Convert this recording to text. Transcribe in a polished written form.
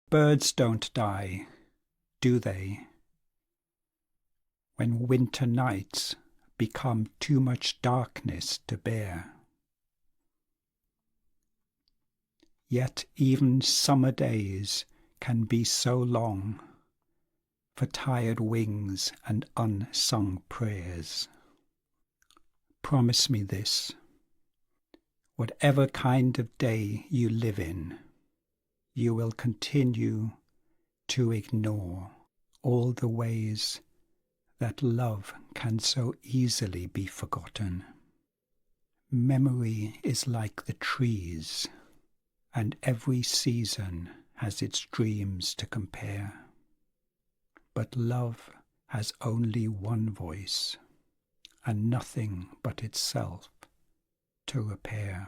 Birds don't die, do they, when winter nights become too much darkness to bear? Yet even summer days can be so long for tired wings and unsung prayers. Promise me this: whatever kind of day you live in, you will continue to ignore all the ways that love can so easily be forgotten. Memory is like the trees, and every season has its dreams to compare. But love has only one voice, and nothing but itself to repair.